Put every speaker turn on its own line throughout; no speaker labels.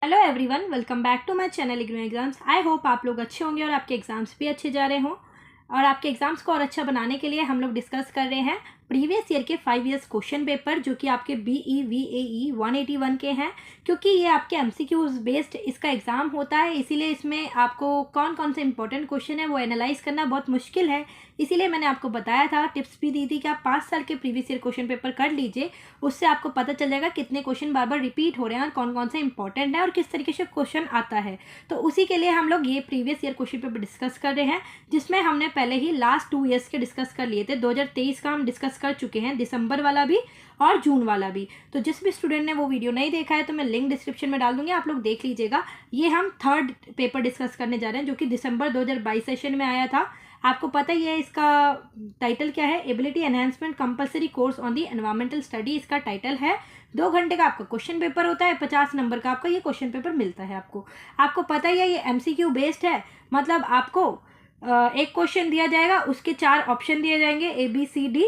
Hello everyone, welcome back to my channel IGNOU exams. I hope आप लोग अच्छे होंगे और आपके एग्जाम्स भी अच्छे जा रहे हों। और आपके एग्जाम्स को और अच्छा बनाने के लिए हम लोग डिस्कस कर रहे हैं प्रीवियस ईयर के 5 इयर्स क्वेश्चन पेपर, जो कि आपके BE 181 के हैं। क्योंकि ये आपके MCQs बेस्ड इसका एग्ज़ाम होता है, इसीलिए इसमें आपको कौन कौन से इंपॉर्टेंट क्वेश्चन है वो एनालाइज करना बहुत मुश्किल है। इसीलिए मैंने आपको बताया था, टिप्स भी दी थी कि आप 5 साल के प्रीवियस ईयर क्वेश्चन पेपर कर लीजिए। उससे आपको पता चल जाएगा कितने क्वेश्चन बार बार रिपीट हो रहे हैं और कौन कौन से इंपॉर्टेंट है और किस तरीके से क्वेश्चन आता है। तो उसी के लिए हम लोग ये previous year question paper discuss कर रहे हैं, जिसमें हमने पहले ही लास्ट 2 ईयर्स के डिस्कस कर लिए थे। 2023 का हम डिस्कस कर चुके हैं, दिसंबर वाला भी और जून वाला भी। तो जिस भी स्टूडेंट ने वो वीडियो नहीं देखा है तो मैं लिंक डिस्क्रिप्शन में डाल दूंगी, आप लोग देख लीजिएगा। ये हम थर्ड पेपर डिस्कस करने जा रहे हैं, जो कि दिसंबर 2022 सेशन में आया था। आपको पता ही है इसका टाइटल क्या है, ability enhancement compulsory course on the environmental study इसका टाइटल है। 2 घंटे का आपका क्वेश्चन पेपर होता है, 50 नंबर का आपका ये क्वेश्चन पेपर मिलता है आपको पता ही है ये MCQ बेस्ड है। मतलब आपको एक क्वेश्चन दिया जाएगा, उसके 4 ऑप्शन दिए जाएंगे ABCD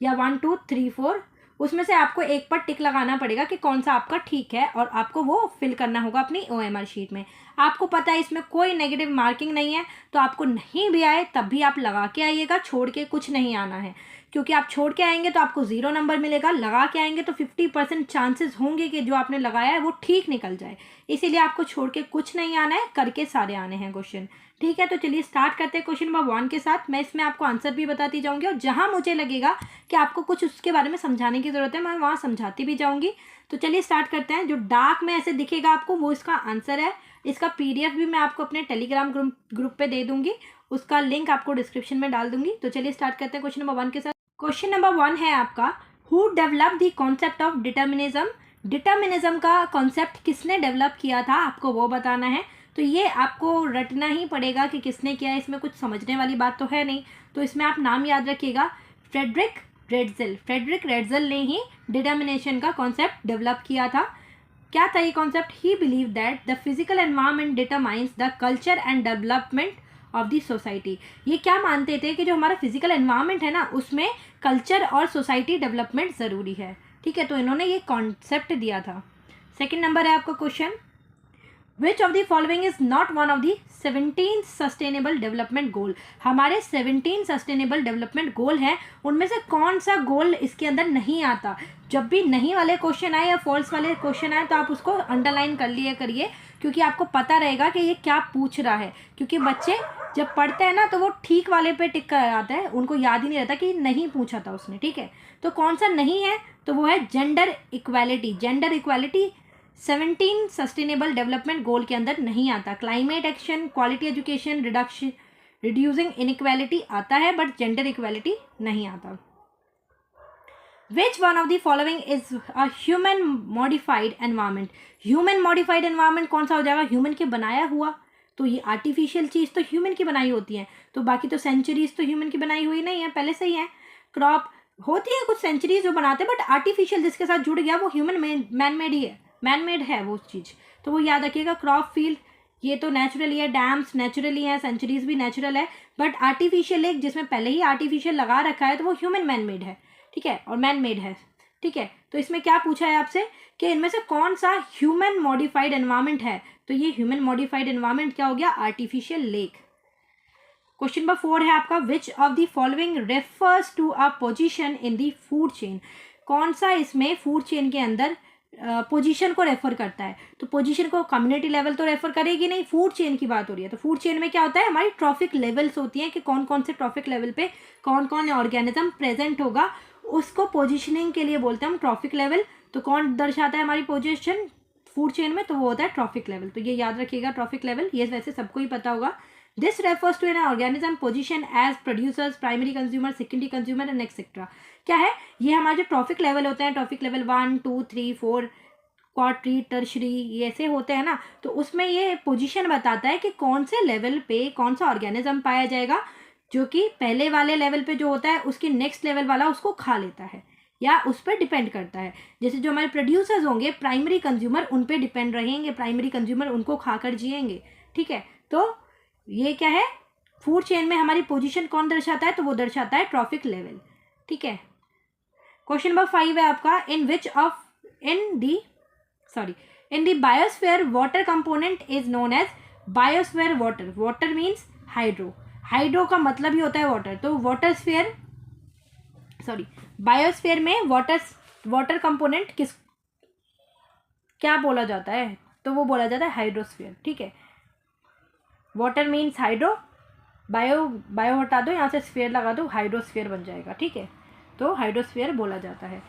या 1 2 3 4। उसमें से आपको एक पर टिक लगाना पड़ेगा कि कौन सा आपका ठीक है, और आपको वो फिल करना होगा अपनी OMR शीट में। आपको पता है इसमें कोई नेगेटिव मार्किंग नहीं है, तो आपको नहीं भी आए तब भी आप लगा के आइएगा, छोड़ के कुछ नहीं आना है। क्योंकि आप छोड़ के आएंगे तो आपको 0 नंबर मिलेगा, लगा के आएंगे तो 50% चांसेस होंगे कि जो आपने लगाया है वो ठीक निकल जाए। इसीलिए आपको छोड़ के कुछ नहीं आना है, करके सारे आने हैं क्वेश्चन। ठीक है, तो चलिए स्टार्ट करते हैं क्वेश्चन नंबर 1 के साथ। मैं इसमें आपको आंसर भी बताती जाऊंगी, और जहां मुझे लगेगा कि आपको कुछ उसके बारे में समझाने की ज़रूरत है, मैं वहाँ समझाती भी जाऊंगी। तो चलिए स्टार्ट करते हैं। जो डार्क में ऐसे दिखेगा आपको, वो इसका आंसर है। इसका PDF भी मैं आपको अपने टेलीग्राम ग्रुप पे दे दूंगी, उसका लिंक आपको डिस्क्रिप्शन में डाल दूंगी। तो चलिए स्टार्ट करते हैं क्वेश्चन नंबर 1 के साथ। क्वेश्चन नंबर 1 है आपका, who develop the concept of determinism. Determinism का कॉन्सेप्ट किसने डेवलप किया था, आपको वो बताना है। तो ये आपको रटना ही पड़ेगा कि किसने किया है, इसमें कुछ समझने वाली बात तो है नहीं। तो इसमें आप नाम याद रखिएगा, फ्रेडरिक रेडज़ेल। फ्रेडरिक रेडज़ेल ने ही डिटर्मिनेशन का कॉन्सेप्ट डेवलप किया था। क्या था ये concept? He believe that the physical environment determines the culture and development of the society. ये क्या मानते थे कि जो हमारा फिजिकल एनवायरनमेंट है ना, उसमें कल्चर और सोसाइटी डेवलपमेंट ज़रूरी है। ठीक है, तो इन्होंने ये कॉन्सेप्ट दिया था। सेकेंड नंबर है आपका question, which of the following is not one of the 17 sustainable development goal. हमारे 17 सस्टेनेबल डेवलपमेंट गोल हैं, उनमें से कौन सा गोल इसके अंदर नहीं आता। जब भी नहीं वाले क्वेश्चन आए या फॉल्स वाले क्वेश्चन आए तो आप उसको अंडरलाइन कर लिया करिए, क्योंकि आपको पता रहेगा कि ये क्या पूछ रहा है। क्योंकि बच्चे जब पढ़ते हैं ना तो वो ठीक वाले पे टिक कर आता है, उनको याद ही नहीं रहता कि नहीं पूछा था उसने। ठीक है, तो कौन सा नहीं है, तो वो है gender equality. Gender equality 17 sustainable development goal के अंदर नहीं आता। Climate action, quality education, reducing inequality आता है, बट जेंडर इक्वालिटी नहीं आता। Which one of the following is a human modified environment? Human modified environment कौन सा हो जाएगा? ह्यूमन के बनाया हुआ। तो ये आर्टिफिशियल चीज़ तो ह्यूमन की बनाई होती है, तो बाकी तो सेंचुरीज तो ह्यूमन की बनाई हुई नहीं है, पहले से ही है। क्रॉप होती है कुछ सेंचुरीज जो बनाते हैं, बट आर्टिफिशियल जिसके साथ जुड़ गया वो ह्यूमन मैन मेड ही है, मैन मेड है वो चीज़। तो वो याद रखिएगा। क्रॉप फील्ड ये तो नेचुरली है, डैम्स नेचुरली है, सेंचुरीज भी नेचुरल है, बट आर्टिफिशियल एक जिसमें पहले ही आर्टिफिशियल लगा रखा है तो वो ह्यूमन मैन मेड है। ठीक है, और मैन मेड है। ठीक है, तो इसमें क्या पूछा है आपसे कि इनमें से कौन सा ह्यूमन मॉडिफाइड एनवायरनमेंट है। तो ये ह्यूमन मॉडिफाइड एनवायरनमेंट क्या हो गया? Artificial lake. क्वेश्चन नंबर 4 है आपका, which of the following refers to a position in the food chain. कौन सा इसमें फूड चेन के अंदर पोजीशन को रेफर करता है? तो पोजीशन को कम्युनिटी लेवल तो रेफर करेगी नहीं, फूड चेन की बात हो रही है। तो फूड चेन में क्या होता है, हमारी ट्रॉफिक लेवल्स होती हैं कि कौन कौन से ट्रॉफिक लेवल पे कौन कौन ऑर्गेनिज्म प्रेजेंट होगा, उसको पोजीशनिंग के लिए बोलते हैं हम ट्रॉफिक लेवल। तो कौन दर्शाता है हमारी पोजीशन फूड चेन में? तो वो होता है ट्रॉफिक लेवल। तो ये याद रखिएगा, ट्रॉफिक लेवल, ये वैसे सबको ही पता होगा। This refers to an organism position as producers, primary consumer, secondary consumer and etcetera. क्या है ये? हमारे जो ट्रॉफिक लेवल होते हैं, ट्रॉफिक लेवल 1 2 3 4 क्वार्टरी, टर्शरी, ये ऐसे होते हैं ना, तो उसमें ये पोजीशन बताता है कि कौन से लेवल पे कौन सा ऑर्गेनिज्म पाया जाएगा, जो कि पहले वाले लेवल पे जो होता है उसकी नेक्स्ट लेवल वाला उसको खा लेता है, या उस पर डिपेंड करता है। जैसे जो हमारे प्रोड्यूसर्स होंगे, प्राइमरी कंज्यूमर, उन पे डिपेंड रहेंगे, प्राइमरी कंज्यूमर उनको खाकर जिएंगे। ठीक है, तो ये क्या है, फूड चेन में हमारी पोजीशन कौन दर्शाता है? तो वो दर्शाता है ट्रॉफिक लेवल। ठीक है, क्वेश्चन नंबर 5 है आपका, in the biosphere water component is known as biosphere water. Water means hydro. Hydro का मतलब ही होता है वाटर. तो बायोस्फीयर में वाटर कंपोनेंट क्या बोला जाता है? तो वो बोला जाता है हाइड्रोस्फीयर. ठीक है, वाटर मीन्स हाइड्रो, बायो हटा दो, यहाँ से स्फीयर लगा दो, हाइड्रोस्फीयर बन जाएगा. ठीक है, तो हाइड्रोस्फीयर बोला जाता है.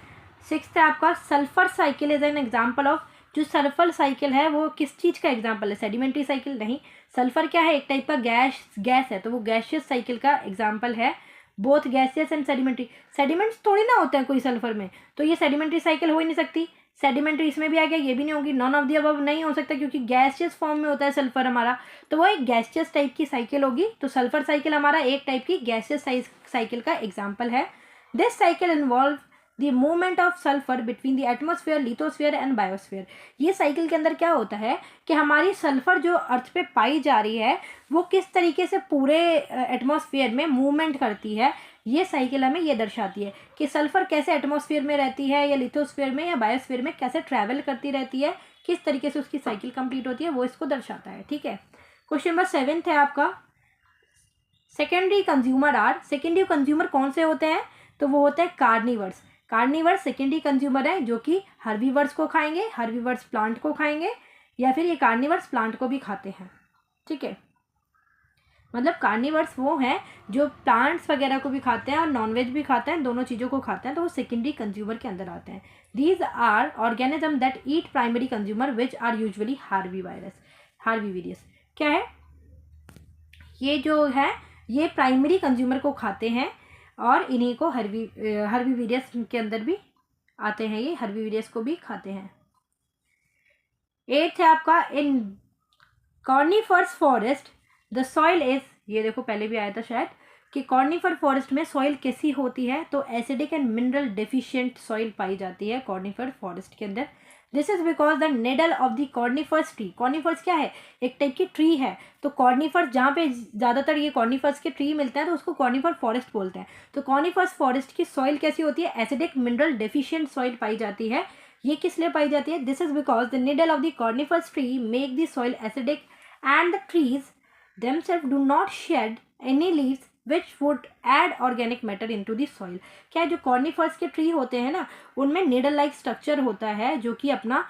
6th है आपका sulphur cycle is an example of. जो सल्फर साइकिल है वो किस चीज़ का एग्जाम्पल है? सेडिमेंट्री साइकिल नहीं. सल्फर क्या है? एक टाइप का गैस है, तो वो गैसियस साइकिल का एग्जाम्पल है. Both gaseous and sedimentary. Sediments थोड़ी ना होते हैं कोई सल्फर में, तो ये सेडिमेंट्री साइकिल हो ही नहीं सकती. सेडिमेंट्री इसमें भी आ गया, ये भी नहीं होगी. नॉन ऑफ द अबव नहीं हो सकता क्योंकि गैसियस फॉर्म में होता है सल्फर हमारा, तो वो एक गैसियस टाइप की साइकिल होगी. तो सल्फर साइकिल हमारा एक टाइप की गैसियस साइकिल का एग्जाम्पल है. This cycle involve the movement of sulphur between the atmosphere, lithosphere and biosphere. ये साइकिल के अंदर क्या होता है कि हमारी सल्फर जो अर्थ पे पाई जा रही है वो किस तरीके से पूरे एटमॉस्फेयर में मूवमेंट करती है. ये साइकिल हमें ये दर्शाती है कि सल्फर कैसे एटमॉस्फेयर में रहती है या लिथोस्फीयर में या बायोस्फीयर में कैसे ट्रैवल करती रहती है, किस तरीके से उसकी साइकिल कंप्लीट होती है, वो इसको दर्शाता है. ठीक है, क्वेश्चन नंबर 7 है आपका secondary consumer are. Secondary consumer कौन से होते हैं? तो वो होते हैं कार्निवर्स. कार्निवर्स सेकेंडरी कंज्यूमर है जो कि हर्बीवर्स को खाएंगे, हर्बीवर्स प्लांट को खाएंगे, या फिर ये कार्निवर्स प्लांट को भी खाते हैं. ठीक है, मतलब कार्निवर्स वो हैं जो प्लांट्स वगैरह को भी खाते हैं और नॉनवेज भी खाते हैं, दोनों चीज़ों को खाते हैं, तो वो सेकेंडरी कंज्यूमर के अंदर आते हैं. These are organism that eat primary consumer which are usually herbivorous. क्या है? ये जो है ये प्राइमरी कंज्यूमर को खाते हैं और इन्हीं को हर्बीविरियस के अंदर भी आते हैं, ये हर्बीविरियस को भी खाते हैं. 8th है आपका इन कॉर्निफरस फॉरेस्ट द सॉइल इज. ये देखो पहले भी आया था शायद कि कॉर्निफर फॉरेस्ट में सॉइल कैसी होती है, तो acidic and mineral deficient soil पाई जाती है कॉर्निफर फॉरेस्ट के अंदर. This is because the needle of the conifers tree. Conifers क्या है? एक टाइप की ट्री है. तो कॉर्निफर्स जहाँ पे ज़्यादातर ये कॉर्निफर्स के ट्री मिलते हैं तो उसको कॉर्निफर फॉरेस्ट बोलते हैं. तो कॉर्निफर्स फॉरेस्ट की सॉइल कैसी होती है? एसिडिक मिनरल डेफिशिएंट सॉइल पाई जाती है. ये किस लिए पाई जाती है? This is because the needle of the conifers tree make the soil acidic and the trees themselves do not shed any leaves which would add organic matter into the soil. क्या जो कॉर्निफर्स के ट्री होते हैं ना, उनमें needle like structure होता है जो कि अपना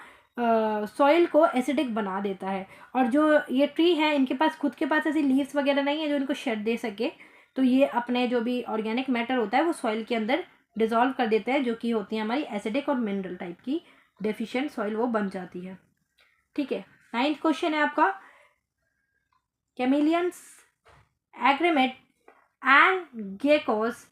सॉइल को एसिडिक बना देता है. और जो ये ट्री है इनके पास खुद के पास ऐसी लीव्स वगैरह नहीं है जो इनको शेड दे सके, तो ये अपने जो भी ऑर्गेनिक मैटर होता है वो सॉइल के अंदर डिजॉल्व कर देते हैं, जो कि होती है हमारी एसिडिक और मिनरल टाइप की डेफिशिएंट सॉइल, वो बन जाती है. ठीक है, 9th क्वेश्चन है आपका Chameleons, agremet and geckos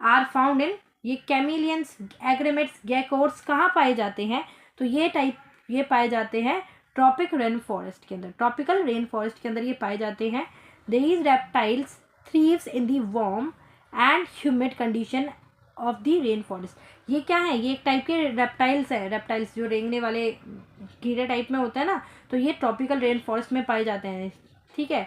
are found in. ये कैमिलियंस, एग्रेमेट्स, गेकोर्स कहाँ पाए जाते हैं? तो ये पाए जाते हैं ट्रॉपिक रेन फॉरेस्ट के अंदर. ट्रॉपिकल रेन फॉरेस्ट के अंदर ये पाए जाते हैं. These reptiles thrives in the warm and humid condition of the rain forest. ये क्या है? ये एक टाइप के रेप्टाइल्स है. रेप्टाइल्स जो रेंगने वाले कीड़े टाइप में होते हैं ना, तो ये ट्रॉपिकल रेन फॉरेस्ट में पाए जाते हैं. ठीक है,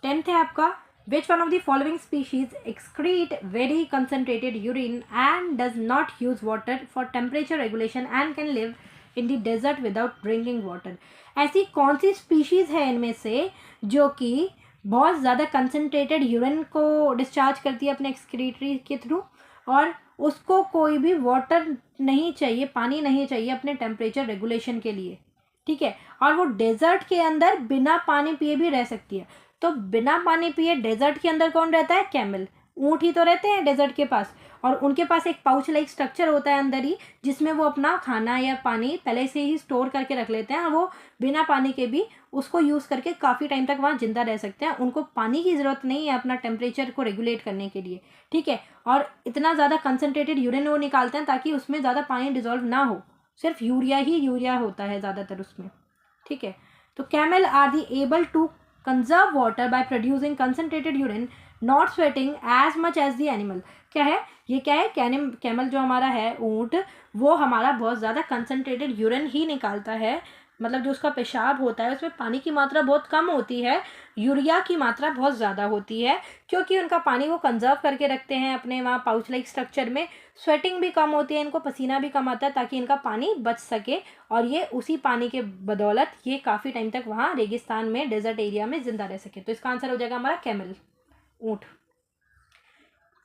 10th है आपका which one of the following species excrete very concentrated urine and does not use water for temperature regulation and can live in the desert without drinking water. ऐसी कौन सी स्पीशीज है इनमें से जो कि बहुत ज़्यादा कंसनट्रेटेड यूरिन को डिस्चार्ज करती है अपने एक्सक्रीटरी के थ्रू, और उसको कोई भी वाटर नहीं चाहिए, पानी नहीं चाहिए अपने टेम्परेचर रेगुलेशन के लिए. ठीक है, और वो डेजर्ट के अंदर बिना पानी पिए भी रह सकती है. तो बिना पानी पिए डेजर्ट के अंदर कौन रहता है? कैमल. ऊँट ही तो रहते हैं डेजर्ट के पास, और उनके पास एक पाउच लाइक स्ट्रक्चर होता है अंदर ही, जिसमें वो अपना खाना या पानी पहले से ही स्टोर करके रख लेते हैं, और वो बिना पानी के भी उसको यूज़ करके काफ़ी टाइम तक वहाँ जिंदा रह सकते हैं. उनको पानी की ज़रूरत नहीं है अपना टेम्परेचर को रेगुलेट करने के लिए. ठीक है, और इतना ज़्यादा कंसनट्रेटेड यूरिन वो निकालते हैं ताकि उसमें ज़्यादा पानी डिजॉल्व ना हो, सिर्फ यूरिया होता है ज़्यादातर उसमें. ठीक है, तो camel are the able to conserve water by producing concentrated urine, not sweating as much as the animal. क्या है? ये क्या है? कैमल जो हमारा है ऊँट, वो हमारा बहुत ज़्यादा कंसनट्रेटेड यूरिन ही निकालता है मतलब जो उसका पेशाब होता है उसमें पानी की मात्रा बहुत कम होती है, यूरिया की मात्रा बहुत ज़्यादा होती है, क्योंकि उनका पानी वो कंजर्व करके रखते हैं अपने वहाँ पाउच लाइक स्ट्रक्चर में। स्वेटिंग भी कम होती है, इनको पसीना भी कम आता है ताकि इनका पानी बच सके, और ये उसी पानी के बदौलत ये काफ़ी टाइम तक वहाँ रेगिस्तान में, डेजर्ट एरिया में ज़िंदा रह सके। तो इसका आंसर हो जाएगा हमारा कैमल, ऊँट।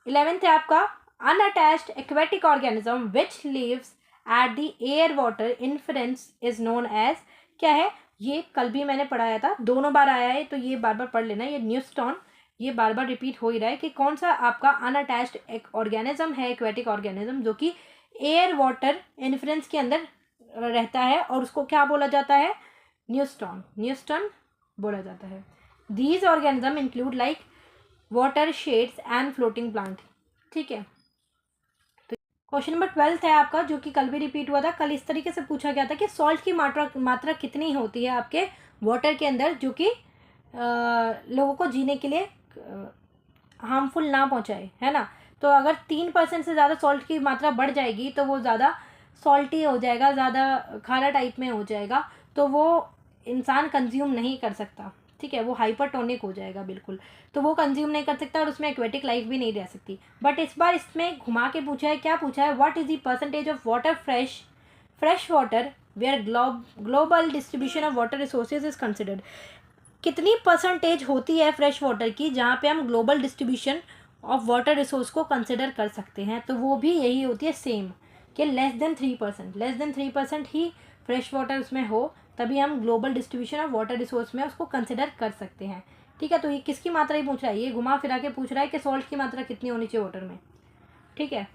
11th है आपका unattached aquatic organism which lives at the air water interface is known as, क्या है ये? कल भी मैंने पढ़ाया था, दोनों बार आया है तो ये बार बार पढ़ लेना। ये न्यूस्टॉन, ये बार बार रिपीट हो ही रहा है कि कौन सा आपका अनअटैच्ड एक ऑर्गेनिज्म है, एक्वेटिक ऑर्गेनिज्म, जो कि एयर वाटर इन्फ्लुएंस के अंदर रहता है, और उसको क्या बोला जाता है? न्यूस्टॉन बोला जाता है। These organism include like water shades and floating plant. ठीक है, तो क्वेश्चन नंबर 12 है आपका, जो कि कल भी रिपीट हुआ था। कल इस तरीके से पूछा गया था कि सॉल्ट की मात्रा कितनी होती है आपके वाटर के अंदर, जो कि लोगों को जीने के लिए हार्मफुल ना पहुंचाए, है ना। तो अगर 3% से ज़्यादा सॉल्ट की मात्रा बढ़ जाएगी तो वो ज़्यादा सॉल्टी हो जाएगा, ज़्यादा खारा टाइप में हो जाएगा, तो वो इंसान कंज्यूम नहीं कर सकता। ठीक है, वो हाइपरटोनिक हो जाएगा बिल्कुल, तो वो कंज्यूम नहीं कर सकता और उसमें एक्वेटिक लाइफ भी नहीं रह सकती। बट इस बार इसमें घुमा के पूछा है, क्या पूछा है? What is the percentage of water fresh water where global distribution of water resources is considered. कितनी परसेंटेज होती है फ्रेश वाटर की जहाँ पे हम global distribution of water resource को कंसिडर कर सकते हैं? तो वो भी यही होती है सेम, कि लेस देन 3% ही फ्रेश वाटर उसमें हो, तभी हम global distribution of water resource में उसको कंसिडर कर सकते हैं। ठीक है, तो ये किसकी मात्रा ही पूछ रहा है? ये घुमा फिरा के पूछ रहा है कि सॉल्ट की मात्रा कितनी होनी चाहिए वाटर में। ठीक है,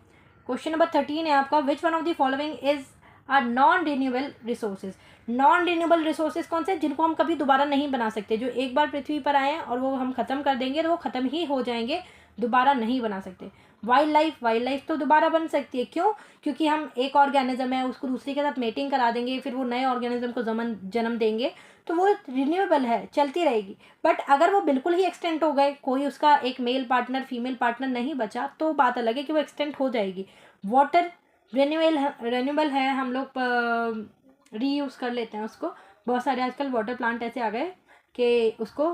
क्वेश्चन नंबर 13 है आपका, which one of the following is are non renewable resources. Non renewable resources कौन से? जिनको हम कभी दोबारा नहीं बना सकते, जो एक बार पृथ्वी पर आए हैं और वो हम ख़त्म कर देंगे तो वो ख़त्म ही हो जाएंगे, दोबारा नहीं बना सकते। वाइल्ड लाइफ तो दोबारा बन सकती है, क्यों? क्योंकि हम एक ऑर्गेनिज्म है, उसको दूसरे के साथ मेटिंग करा देंगे, फिर वो नए ऑर्गेनिज्म को जन्म देंगे, तो वो रिन्यूएबल है, चलती रहेगी। बट अगर वो बिल्कुल ही एक्सटेंट हो गए, कोई उसका एक मेल पार्टनर फीमेल पार्टनर नहीं बचा, तो बात अलग है कि वो एक्सटेंट हो जाएगी। वाटर रिन्यूएबल है, हम लोग रीयूज़ कर लेते हैं उसको। बहुत सारे आजकल वाटर प्लांट ऐसे आ गए कि उसको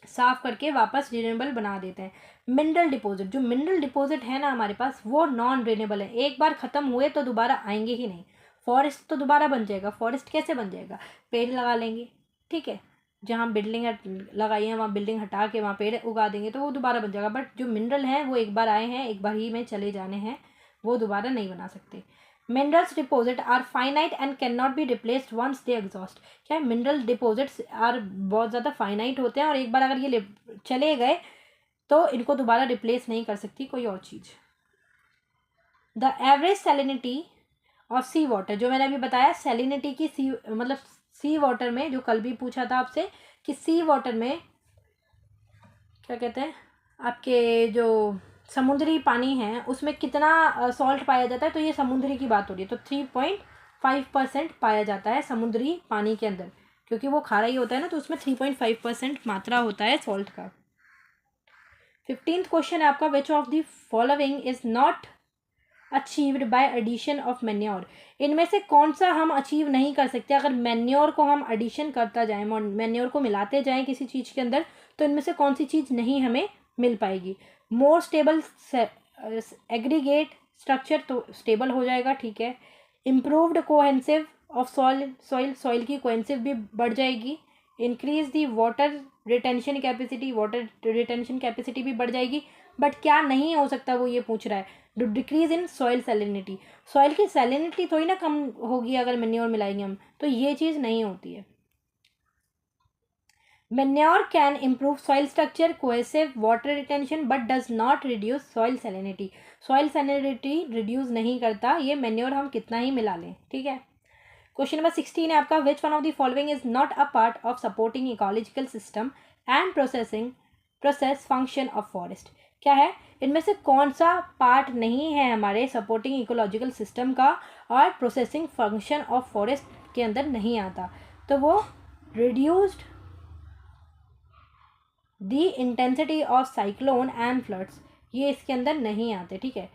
साफ़ करके वापस रिन्यूएबल बना देते हैं। मिनरल डिपॉजिट, जो मिनरल डिपॉजिट है ना हमारे पास, वो नॉन रिन्यूएबल है, एक बार ख़त्म हुए तो दोबारा आएंगे ही नहीं। फॉरेस्ट तो दोबारा बन जाएगा, फॉरेस्ट कैसे बन जाएगा? पेड़ लगा लेंगे, ठीक है, जहाँ बिल्डिंग लगाई है वहाँ बिल्डिंग हटा के वहाँ पेड़ उगा देंगे तो वो दोबारा बन जाएगा। बट जो मिनरल हैं वो एक बार आए हैं, एक बार ही में चले जाने हैं, वो दोबारा नहीं बना सकते। Minerals deposit are finite and can not be replaced once they exhaust. क्या है? मिनरल डिपॉजिट्स आर बहुत ज़्यादा फाइनाइट होते हैं और एक बार अगर ये चले गए तो इनको दोबारा रिप्लेस नहीं कर सकती कोई और चीज़। The average salinity of sea water, जो मैंने अभी बताया सैलिनिटी की, सी वाटर में, जो कल भी पूछा था आपसे कि सी वाटर में क्या कहते हैं, आपके जो समुद्री पानी है उसमें कितना सॉल्ट पाया जाता है, तो ये समुद्री की बात हो रही है, तो 3.5% पाया जाता है समुद्री पानी के अंदर, क्योंकि वो खारा ही होता है ना, तो उसमें 3.5% मात्रा होता है सॉल्ट का। 15th क्वेश्चन है आपका, which of the following is not achieved by addition of manure. इनमें से कौन सा हम अचीव नहीं कर सकते अगर मैन्योर को हम एडिशन करता जाएं, मैन्योर को मिलाते जाएं किसी चीज़ के अंदर, तो इनमें से कौन सी चीज़ नहीं हमें मिल पाएगी? मोर स्टेबल एग्रीगेट स्ट्रक्चर, तो स्टेबल हो जाएगा, ठीक है। इम्प्रूव्ड कोहेंसिव ऑफ सॉइल की कोहेंसिव भी बढ़ जाएगी। Increase the water retention capacity भी बढ़ जाएगी। बट क्या नहीं हो सकता, वो ये पूछ रहा है, decrease in soil salinity. Soil की सैलिनिटी थोड़ी ना कम होगी अगर मैन्योर मिलाएंगे हम, तो ये चीज़ नहीं होती है। Manure can improve soil structure, cohesive, water retention, but does not reduce soil salinity. Soil salinity reduce नहीं करता ये मैन्योर, हम कितना ही मिला लें, ठीक है। क्वेश्चन नंबर 16 है आपका, which one of the following is not a part of supporting ecological system and process function of forest. क्या है? इनमें से कौन सा पार्ट नहीं है हमारे सपोर्टिंग इकोलॉजिकल सिस्टम का और प्रोसेसिंग फंक्शन ऑफ फॉरेस्ट के अंदर नहीं आता? तो वो reduced the intensity of cyclone and floods, ये इसके अंदर नहीं आते, ठीक है।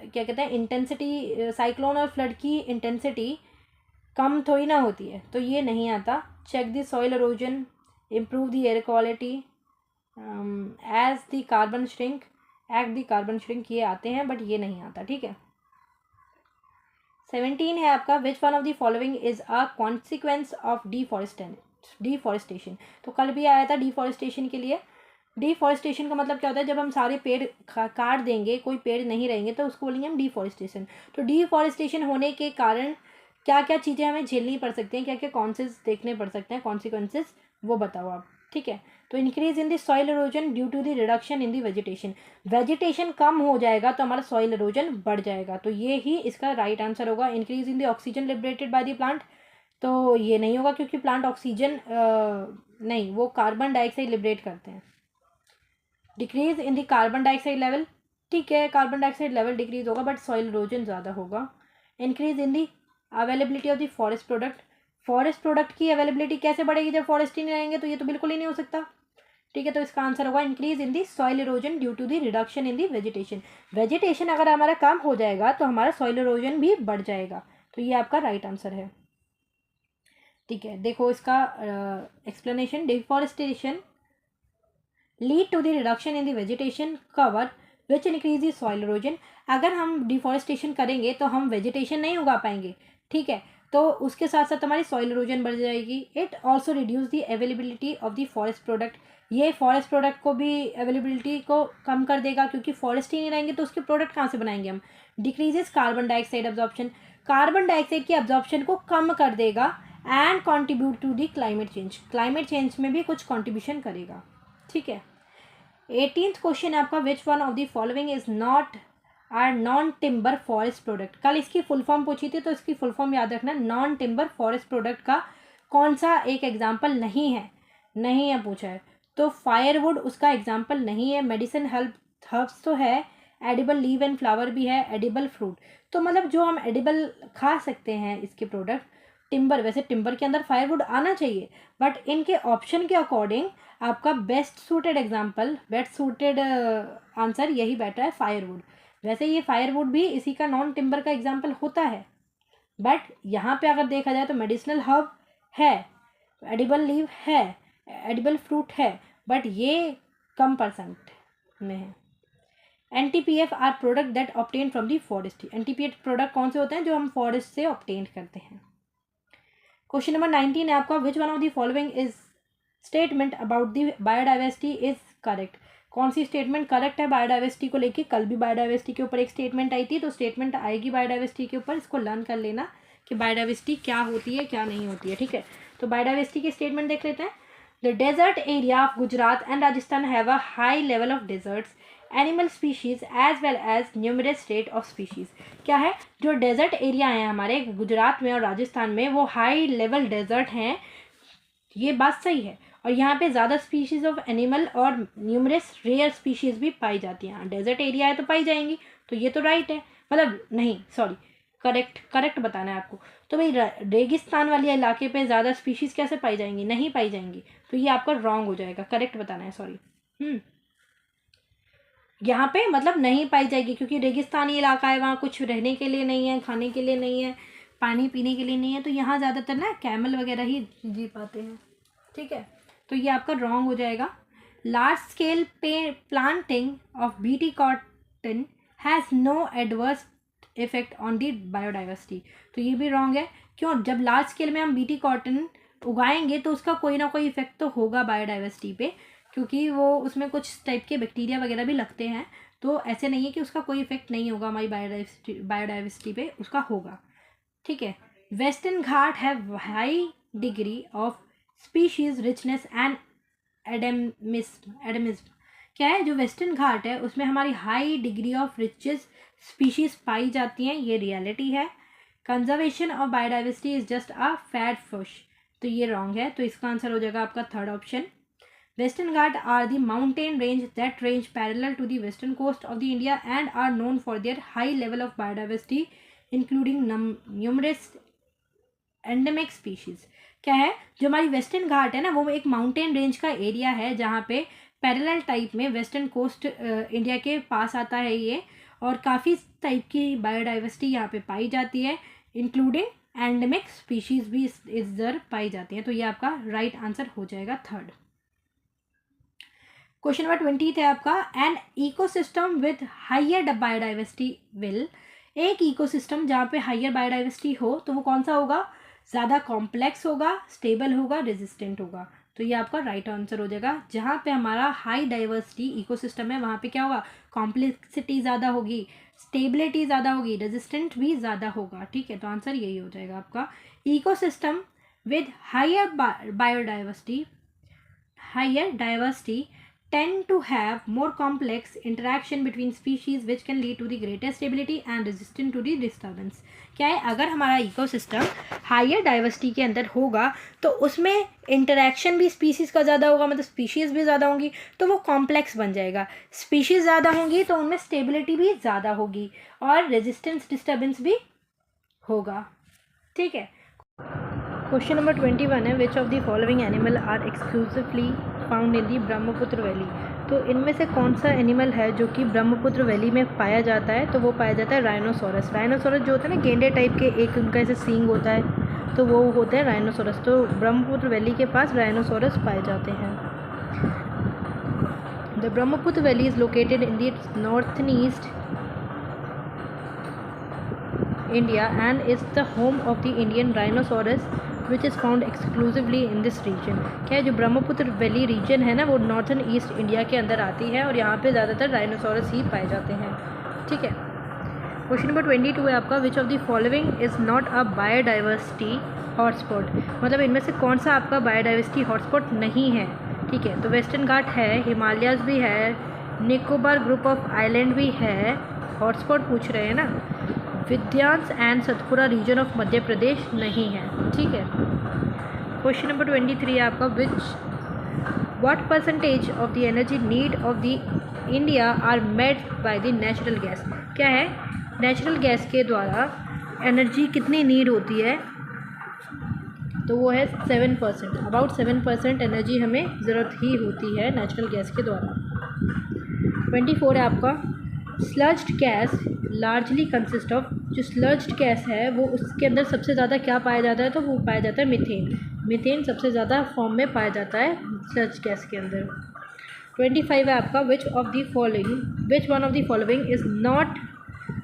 क्या कहते हैं, इंटेंसिटी, साइक्लोन और फ्लड की इंटेंसिटी कम थोड़ी ना होती है, तो ये नहीं आता। Check the soil erosion, improve the air quality, as the carbon shrink, act the carbon shrink, ये आते हैं बट ये नहीं आता। ठीक है। 17 है आपका, which one of the following is a consequence of deforestation. तो कल भी आया था डिफॉरेस्टेशन के लिए। डिफॉरेस्टेशन का मतलब क्या होता है, जब हम सारे पेड़ काट देंगे, कोई पेड़ नहीं रहेंगे, तो उसको बोलेंगे हम डिफॉरेस्टेशन। तो डिफॉरेस्टेशन होने के कारण क्या क्या चीज़ें हमें झेलनी पड़ सकती हैं, क्या क्या कॉन्सेस देखने पड़ सकते हैं, कॉन्सिक्वेंसेस, वो बताओ आप। ठीक है। तो increase in the soil erosion due to the reduction in the vegetation, vegetation कम हो जाएगा तो हमारा सॉइल इरोजन बढ़ जाएगा, तो ये ही इसका राइट आंसर होगा। Increase in the oxygen liberated by the plant, तो ये नहीं होगा क्योंकि प्लांट ऑक्सीजन नहीं, वो कार्बन डाइऑक्साइड लिबरेट करते हैं। Decrease in the carbon dioxide level, ठीक है, कार्बन डाइऑक्साइड लेवल डिक्रीज होगा बट सॉइल इरोजन ज़्यादा होगा। Increase in the availability of the forest product, forest product की अवेलेबिलिटी कैसे बढ़ेगी जब फॉरेस्ट ही नहीं रहेंगे, तो ये तो बिल्कुल ही नहीं हो सकता। ठीक है। तो इसका आंसर होगा increase in the soil erosion due to the reduction in the vegetation. Vegetation अगर हमारा कम हो जाएगा तो हमारा सॉइल इरोजन भी बढ़ जाएगा, तो ये आपका राइट आंसर है। ठीक है। देखो इसका explanation, deforestation lead to the reduction in the vegetation cover which increase the soil erosion. अगर हम डिफॉरेस्टेशन करेंगे तो हम वेजिटेशन नहीं उगा पाएंगे। ठीक है। तो उसके साथ साथ हमारी सॉइल इरोजन बढ़ जाएगी। It also reduce the availability of the forest product, ये फॉरेस्ट प्रोडक्ट को भी अवेलेबिलिटी को कम कर देगा क्योंकि फॉरेस्ट ही नहीं रहेंगे तो उसके प्रोडक्ट कहाँ से बनाएंगे हम। Decreases carbon dioxide absorption, carbon dioxide की अब्जॉर्प्शन को कम कर देगा। And contribute to the climate change, climate change में भी कुछ कॉन्ट्रीब्यूशन करेगा। ठीक है। 18th क्वेश्चन है आपका, which one of the following is not are non timber forest product. कल इसकी फुल फॉर्म पूछी थी तो इसकी फुल फॉर्म याद रखना। नॉन टिम्बर फॉरेस्ट प्रोडक्ट का कौन सा एक एग्जाम्पल नहीं है, नहीं है पूछा है, तो फायरवुड उसका एग्जाम्पल नहीं है। मेडिसिन हर्ब्स तो है, एडिबल लीव एंड फ्लावर भी है, एडिबल फ्रूट, तो मतलब जो हम एडिबल खा सकते हैं इसके प्रोडक्ट। टिम्बर, वैसे टिम्बर के अंदर फायरवुड आना चाहिए बट इनके ऑप्शन के अकॉर्डिंग आपका best suited example, best suited answer यही बैठा है, फायरवुड। वैसे ये फायरवुड भी इसी का नॉन टिम्बर का एग्जाम्पल होता है बट यहाँ पे अगर देखा जाए तो मेडिसिनल हर्ब है, एडिबल लीव है, एडिबल फ्रूट है, बट ये कम परसेंट में है। NTPF are product that obtain from the forest, NTPF product कौन से होते हैं जो हम फॉरेस्ट से ऑब्टेन करते हैं। क्वेश्चन नंबर 19 है आपका, which one of the following is statement about the biodiversity is correct. कौन सी स्टेटमेंट करेक्ट है बायोडाइवर्सिटी को लेके। कल भी बायोडाइवर्सिटी के ऊपर एक स्टेटमेंट आई थी, तो स्टेटमेंट आएगी बायोडाइवर्सिटी के ऊपर, इसको लर्न कर लेना कि बायोडाइवर्सिटी क्या होती है क्या नहीं होती है। ठीक है। तो बायोडाइवर्सिटी की स्टेटमेंट देख लेते हैं। The desert area of Gujarat and Rajasthan have a high level of deserts, animal species as well as numerous rate of species. क्या है, जो डेजर्ट एरिया है हमारे गुजरात में और राजस्थान में वो हाई लेवल डेजर्ट हैं, ये बात सही है, और यहाँ पे ज़्यादा स्पीशीज़ ऑफ एनिमल और न्यूमरस रेयर स्पीशीज़ भी पाई जाती हैं। डेजर्ट एरिया है तो पाई जाएंगी, तो ये तो राइट है, मतलब नहीं सॉरी करेक्ट बताना है आपको। तो भाई रेगिस्तान वाले इलाके पे ज़्यादा स्पीशीज़ कैसे पाई जाएंगी, नहीं पाई जाएंगी, तो ये आपका रॉन्ग हो जाएगा, करेक्ट बताना है सॉरी। यहाँ पे मतलब नहीं पाई जाएगी क्योंकि रेगिस्तानी इलाका है, वहाँ कुछ रहने के लिए नहीं है, खाने के लिए नहीं है, पानी पीने के लिए नहीं है, तो यहाँ ज़्यादातर ना कैमल वगैरह ही जी पाते हैं। ठीक है। तो ये आपका रॉन्ग हो जाएगा। Large scale planting of BT cotton has no adverse effect on the biodiversity, तो ये भी रॉन्ग है। क्यों, जब लार्ज स्केल में हम बीटी कॉटन उगाएंगे तो उसका कोई ना कोई इफेक्ट तो होगा बायोडाइवर्सिटी पे, क्योंकि वो उसमें कुछ टाइप के बैक्टीरिया वगैरह भी लगते हैं, तो ऐसे नहीं है कि उसका कोई इफेक्ट नहीं होगा हमारी बायोडाइवर्सिटी पे, उसका होगा। ठीक है। Western Ghat have high degree of species richness and endemism. क्या है, जो वेस्टर्न घाट है उसमें हमारी high degree of riches species पाई जाती हैं, ये रियलिटी है। Conservation of biodiversity is just a fad fish, तो ये रॉन्ग है, तो इसका आंसर हो जाएगा आपका third option. Western Ghats are the mountain range that range parallel to the western coast of the India and are known for their high level of biodiversity, including numerous endemic species। क्या है, जो हमारी western Ghat है ना, वो एक mountain range का area है जहाँ पे पैरेलल टाइप में वेस्टर्न कोस्ट इंडिया के पास आता है ये, और काफ़ी टाइप की बायोडाइवर्सिटी यहाँ पे पाई जाती है, इंक्लूडिंग एंडेमिक स्पीशीज़ भी इधर पाई जाती हैं। तो ये आपका राइट आंसर हो जाएगा थर्ड। क्वेश्चन नंबर 20 है आपका, an ecosystem with higher biodiversity will, एक इकोसिस्टम जहाँ पे हायर बायोडाइवर्सिटी हो तो वो कौन सा होगा, ज़्यादा कॉम्प्लेक्स होगा, स्टेबल होगा, रेजिस्टेंट होगा। तो ये आपका राइट आंसर हो जाएगा। जहाँ पे हमारा हाई डाइवर्सिटी इकोसिस्टम है वहाँ पे क्या होगा, कॉम्प्लेक्सिटी ज़्यादा होगी, स्टेबिलिटी ज़्यादा होगी, रेजिस्टेंट भी ज़्यादा होगा। ठीक है, तो आंसर यही हो जाएगा आपका। Ecosystem with higher biodiversity, higher diversity tend to have more complex interaction between species which can lead to the greater stability and resistance to the disturbance। क्या है, अगर हमारा इकोसिस्टम हायर डाइवर्सिटी के अंदर होगा तो उसमें इंटरेक्शन भी स्पीशीज़ का ज़्यादा होगा, मतलब स्पीशीज़ भी ज़्यादा होंगी तो वो कॉम्प्लेक्स बन जाएगा। स्पीशीज़ ज़्यादा होंगी तो उनमें स्टेबिलिटी भी ज़्यादा होगी और रेजिस्टेंस डिस्टर्बेंस भी होगा। ठीक है, क्वेश्चन नंबर 21 है, which of the following animal are exclusively found in the Brahmaputra valley. तो इनमें से कौन सा एनिमल है जो कि ब्रह्मपुत्र वैली में पाया जाता है, तो वो पाया जाता है राइनोसोरस। राइनोसोरस जो होता है ना, गेंडे टाइप के, एक उनका ऐसे सींग होता है, तो वो होते हैं राइनोसोरस। तो ब्रह्मपुत्र वैली के पास राइनोसोरस पाए जाते हैं। The Brahmaputra valley is located in the northern east India and is the home of the Indian rhinoceros which is found exclusively in this region. क्या है, जो ब्रह्मपुत्र वैली रीजन है ना, वो नॉर्थन ईस्ट इंडिया के अंदर आती है और यहाँ पे ज़्यादातर राइनोसोरस ही पाए जाते हैं। ठीक है, क्वेश्चन नंबर 22 है आपका, which of the following is not a biodiversity hotspot. मतलब इनमें से कौन सा आपका बायोडाइवर्सिटी हॉटस्पॉट नहीं है। ठीक है, तो वेस्टर्न घाट है, हिमालयाज़ भी है, निकोबार ग्रुप ऑफ आइलैंड भी है, हॉटस्पॉट पूछ रहे हैं ना। विद्यांस and Satpura region of Madhya Pradesh नहीं है। ठीक है, क्वेश्चन नंबर 23 है आपका, what percentage of the energy need of the India are made by the natural gas. क्या है, नेचुरल गैस के द्वारा एनर्जी कितनी नीड होती है, तो वो है 7%। अबाउट 7% एनर्जी हमें ज़रूरत ही होती है नेचुरल गैस के द्वारा। 24 है आपका, स्लज्ड गैस लार्जली कंसिस्ट ऑफ। जो स्लज्ड गैस है वो उसके अंदर सबसे ज़्यादा क्या पाया जाता है, तो वो पाया जाता है मीथेन। मीथेन सबसे ज़्यादा फॉर्म में पाया जाता है स्लज्ड गैस के अंदर। 25 है आपका, which one of the following is not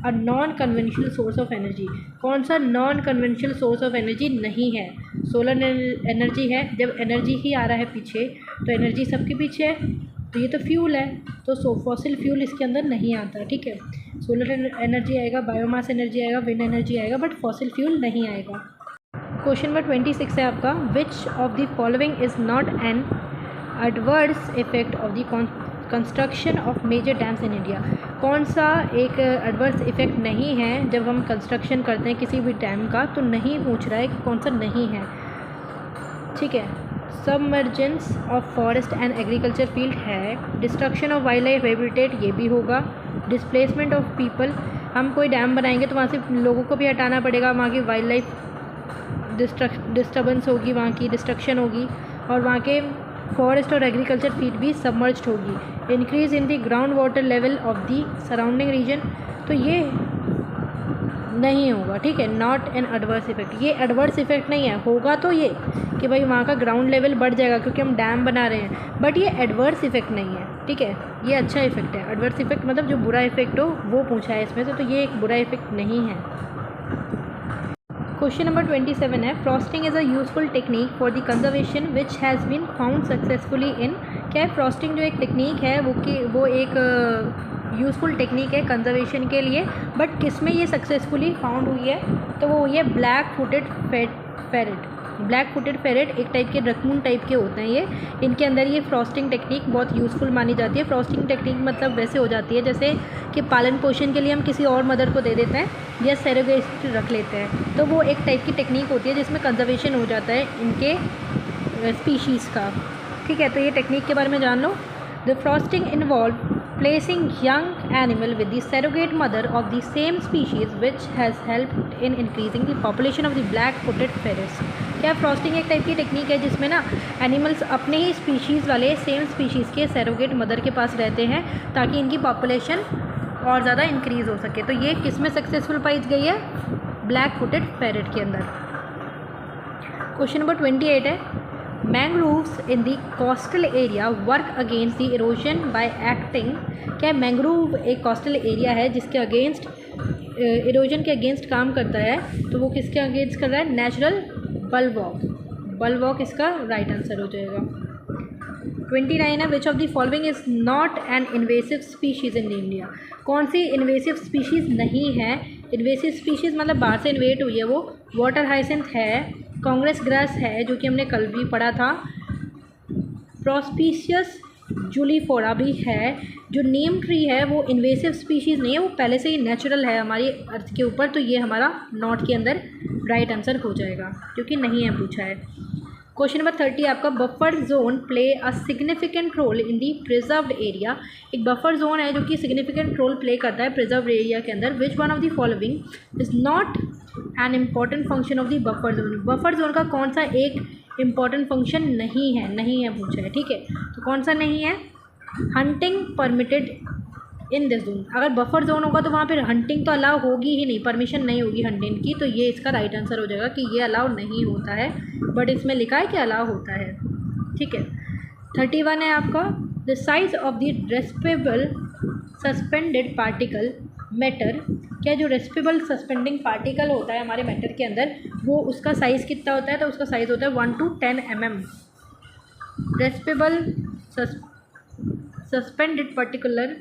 a non conventional source of energy. कौन सा non conventional source of energy नहीं है। सोलर एनर्जी है, जब एनर्जी ही आ रहा है पीछे तो एनर्जी सबके पीछे है, तो ये तो फ्यूल है, तो फॉसिल फ्यूल इसके अंदर नहीं आता। ठीक है, सोलर एनर्जी आएगा, बायोमास एनर्जी आएगा, विंड एनर्जी आएगा, बट फॉसिल फ्यूल नहीं आएगा। क्वेश्चन नंबर 26 है आपका, which of the following is not an adverse effect of the construction of major dams in India. कौन सा एक एडवर्स इफेक्ट नहीं है जब हम कंस्ट्रक्शन करते हैं किसी भी डैम का, तो नहीं पूछ रहा है कि कौन सा नहीं है। ठीक है, submergence of forest and agriculture field है, destruction of wild life habitat ये भी होगा, डिस्प्लेसमेंट ऑफ पीपल। हम कोई डैम बनाएंगे तो वहाँ से लोगों को भी हटाना पड़ेगा, वहाँ की वाइल्ड लाइफ डिस्टर्बेंस होगी, वहाँ की डिस्ट्रक्शन होगी और वहाँ के फॉरेस्ट और एग्रीकल्चर फील्ड भी सबमर्ज्ड होगी। Increase in the ground water level of the surrounding reason, तो ये नहीं होगा। ठीक है, नॉट एन एडवर्स इफेक्ट, ये एडवर्स इफेक्ट नहीं है। होगा तो ये कि भाई वहाँ का ग्राउंड लेवल बढ़ जाएगा क्योंकि हम डैम बना रहे हैं, बट ये एडवर्स इफेक्ट नहीं है। ठीक है, ये अच्छा इफेक्ट है। एडवर्स इफेक्ट मतलब जो बुरा इफेक्ट हो वो पूछा है इसमें से, तो ये एक बुरा इफेक्ट नहीं है। क्वेश्चन नंबर 27 है, frosting is a useful technique for the conservation which has been found successfully in. क्या है, फ्रॉस्टिंग जो एक टेक्निक है वो एक यूज़फुल टेक्निक है कंजर्वेशन के लिए, बट किस में ये सक्सेसफुली फाउंड हुई है, तो वो हुई है black footed ferret. Black footed ferret एक टाइप के रकून टाइप के होते हैं ये, इनके अंदर ये फ्रॉस्टिंग टेक्निक बहुत यूज़फुल मानी जाती है। फ्रॉस्टिंग टेक्निक मतलब वैसे हो जाती है जैसे कि पालन पोषण के लिए हम किसी और मदर को दे देते हैं या सरोगेट रख लेते हैं, तो वो एक टाइप की टेक्निक होती है जिसमें कंजर्वेशन हो जाता है इनके स्पीशीज़ का। ठीक है, तो ये टेक्निक के बारे में जान लो। The frosting involve placing young animal with the surrogate mother of the same species which has helped in increasing the population of the black footed ferrets। क्या फ्रॉस्टिंग एक टाइप की टेक्निक है जिसमें ना एनिमल्स अपने ही स्पीशीज़ वाले same species के surrogate mother के पास रहते हैं ताकि इनकी पॉपुलेशन और ज़्यादा इंक्रीज़ हो सके। तो ये किस में सक्सेसफुल पाई गई है, ब्लैक फुटेड पैरेट के अंदर। क्वेश्चन नंबर 28 है, mangroves in the coastal area work against the erosion bye acting. क्या मैंग्रोव एक कोस्टल एरिया है जिसके अगेंस्ट इरोजन के अगेंस्ट काम करता है, तो वो किसके अगेंस्ट कर रहा है? नेचुरल बलवॉक। बलवॉक इसका राइट आंसर हो जाएगा। 29 है, which of the following is not N invasive species in India. कौन सी इन्वेसिव स्पीशीज़ नहीं है? इन्वेसिव स्पीशीज़ मतलब बाहर से इन्वेट हुई है वो। वाटर हाइसिंथ है, कांग्रेस ग्रास है जो कि हमने कल भी पढ़ा था, प्रोस्पिशियस जूलीफोरा भी है। जो नीम ट्री है वो इन्वेसिव स्पीशीज़ नहीं है, वो पहले से ही नेचुरल है हमारी अर्थ के ऊपर, तो ये हमारा नॉट के अंदर राइट आंसर हो जाएगा क्योंकि नहीं है पूछा है। क्वेश्चन नंबर 30 आपका, buffer zone play a significant role in the preserved area. एक बफर जोन है जो कि सिग्निफिकेंट रोल प्ले करता है प्रिजर्व्ड एरिया के अंदर। विच one of the following is not an important function of the buffer zone. Buffer zone का कौन सा एक इम्पॉर्टेंट फंक्शन नहीं है पूछा है, ठीक है, तो कौन सा नहीं है? Hunting permitted in this zone. अगर बफर जोन होगा तो वहाँ पर हंटिंग तो अलाउ होगी ही नहीं, परमिशन नहीं होगी हंटिंग की, तो ये इसका राइट आंसर हो जाएगा कि ये अलाउ नहीं होता है, बट इसमें लिखा है कि अलाउ होता है, ठीक है। 31 है आपका, the size of the respirable suspended particle matter. क्या जो रेस्पिबल सस्पेंडिंग पार्टिकल होता है हमारे मैटर के अंदर, वो उसका साइज़ कितना होता है? तो उसका साइज़ होता है 1 to 10 mm। Respirable suspended particular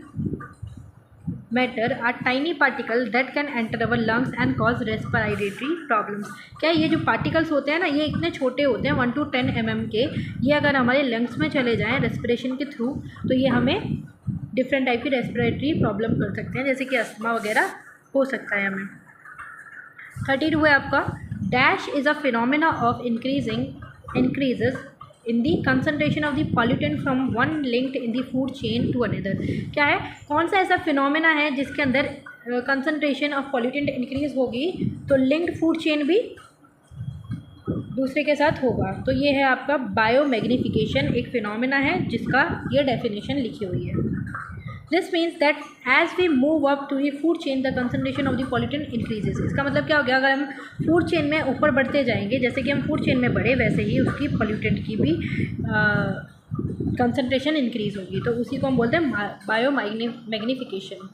matter are tiny particles that can enter our lungs and cause respiratory problems। क्या ये जो पार्टिकल्स होते हैं ना, ये इतने छोटे होते हैं 1 to 10 mm के, ये अगर हमारे लंग्स में चले जाएं रेस्पिरेशन के थ्रू तो ये हमें डिफरेंट टाइप की रेस्पिरेटरी प्रॉब्लम कर सकते हैं, जैसे कि अस्थमा वगैरह हो सकता है हमें। 32 है आपका, dash is a phenomena of increases in the concentration of the pollutant from one linked in the food chain to another. क्या है? कौन सा ऐसा फिनोमेना है जिसके अंदर कंसनट्रेशन ऑफ पॉल्यूटेंट इंक्रीज होगी तो लिंक्ड फूड चेन भी दूसरे के साथ होगा? तो ये है आपका बायोमैग्निफिकेशन, एक फिनोमेना है जिसका ये डेफिनेशन लिखी हुई है। This means that as we move up to the food chain the concentration of the pollutant increases. इसका मतलब क्या हो गया? अगर हम फूड चेन में ऊपर बढ़ते जाएंगे, जैसे कि हम फूड चेन में बढ़े, वैसे ही उसकी पॉल्यूटेंट की भी कंसनट्रेशन इंक्रीज होगी, तो उसी को हम बोलते हैं बायोमैग्निफिकेशन।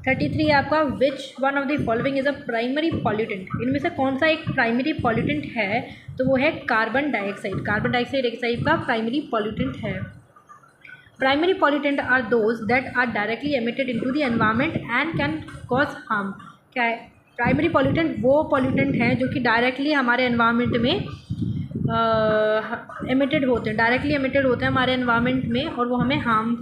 33 आपका, which one of the following is a primary pollutant. इनमें से कौन सा एक प्राइमरी पॉल्यूटेंट है? तो वो है कार्बन डाइऑक्साइड। कार्बन डाइऑक्साइड एक टाइप का प्राइमरी पॉल्यूटेंट है। Primary pollutant are those that are directly emitted into the environment and can cause harm. क्या है? प्राइमरी पॉल्यूटेंट वो पॉल्यूटेंट हैं जो कि डायरेक्टली हमारे एनवायरनमेंट में एमिटेड होते हैं, डायरेक्टली एमिटेड होते हैं हमारे एनवायरनमेंट में, और वो हमें हार्म